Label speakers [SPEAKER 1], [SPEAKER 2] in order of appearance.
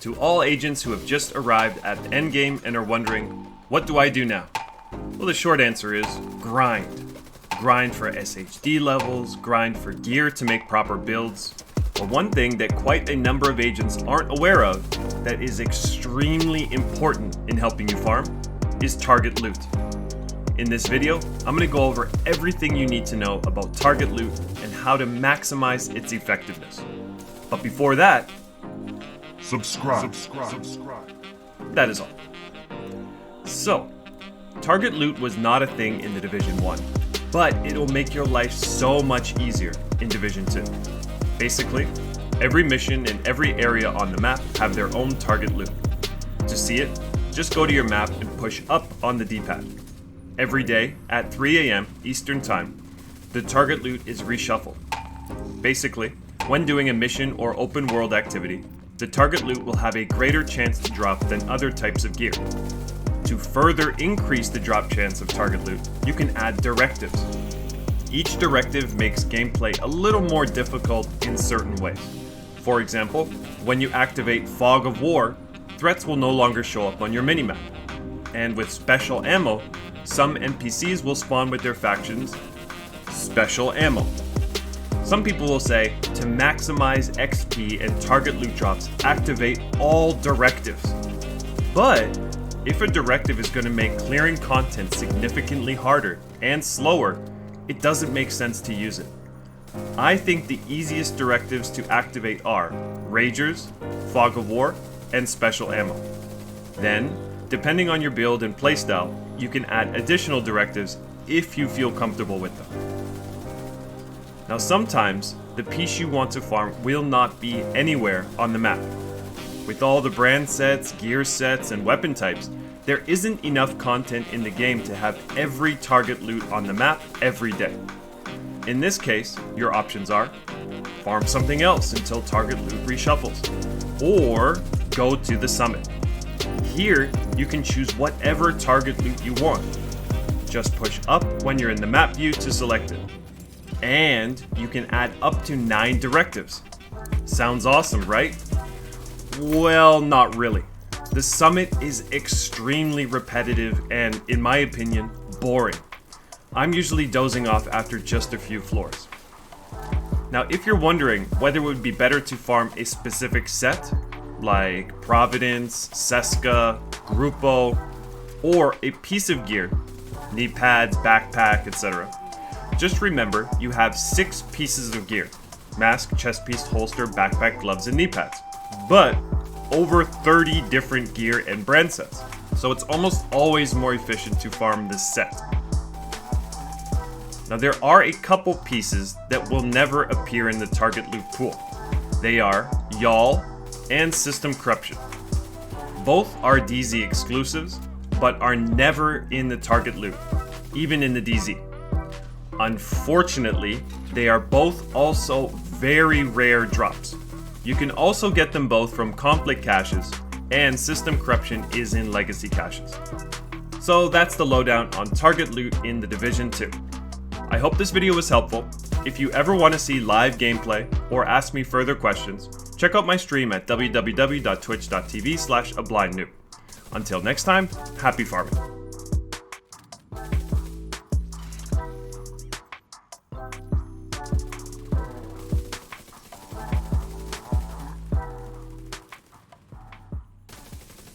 [SPEAKER 1] To all agents who have just arrived at the endgame and are wondering, what do I do now? Well, the short answer is grind. Grind for SHD levels, grind for gear to make proper builds. But one thing that quite a number of agents aren't aware of that is extremely important in helping you farm is target loot. In this video, I'm going to go over everything you need to know about target loot and how to maximize its effectiveness. But before that, subscribe. That is all. So, target loot was not a thing in the Division 1, but it'll make your life so much easier in Division 2. Basically, every mission and every area on the map have their own target loot. To see it, just go to your map and push up on the D-pad. Every day at 3 AM Eastern Time, the target loot is reshuffled. Basically, when doing a mission or open world activity, the target loot will have a greater chance to drop than other types of gear. To further increase the drop chance of target loot, you can add directives. Each directive makes gameplay a little more difficult in certain ways. For example, when you activate Fog of War, threats will no longer show up on your minimap. And with special ammo, some NPCs will spawn with their factions special ammo. Some people will say, to maximize XP and target loot drops, activate all directives. But if a directive is going to make clearing content significantly harder and slower, it doesn't make sense to use it. I think the easiest directives to activate are Ragers, Fog of War, and Special Ammo. Then, depending on your build and playstyle, you can add additional directives if you feel comfortable with them. Now sometimes, the piece you want to farm will not be anywhere on the map. With all the brand sets, gear sets, and weapon types, there isn't enough content in the game to have every target loot on the map every day. In this case, your options are farm something else until target loot reshuffles, or go to the summit. Here, you can choose whatever target loot you want. Just push up when you're in the map view to select it. And you can add up to 9 directives. Sounds awesome, right? Well, not really. The summit is extremely repetitive and, in my opinion, boring. I'm usually dozing off after just a few floors. Now, if you're wondering whether it would be better to farm a specific set, like Providence, Seska, Grupo, or a piece of gear, knee pads, backpack, etc., just remember you have 6 pieces of gear: mask, chest piece, holster, backpack, gloves, and knee pads. But over 30 different gear and brand sets, so it's almost always more efficient to farm this set. Now there are a couple pieces that will never appear in the target loot pool. They are Y'all and System Corruption. Both are DZ exclusives, but are never in the target loot, even in the DZ. Unfortunately, they are both also very rare drops. You can also get them both from conflict caches, and System Corruption is in legacy caches. So that's the lowdown on target loot in the Division 2. I hope this video was helpful. If you ever want to see live gameplay or ask me further questions, check out my stream at www.twitch.tv/ablindnoob. Until next time, happy farming.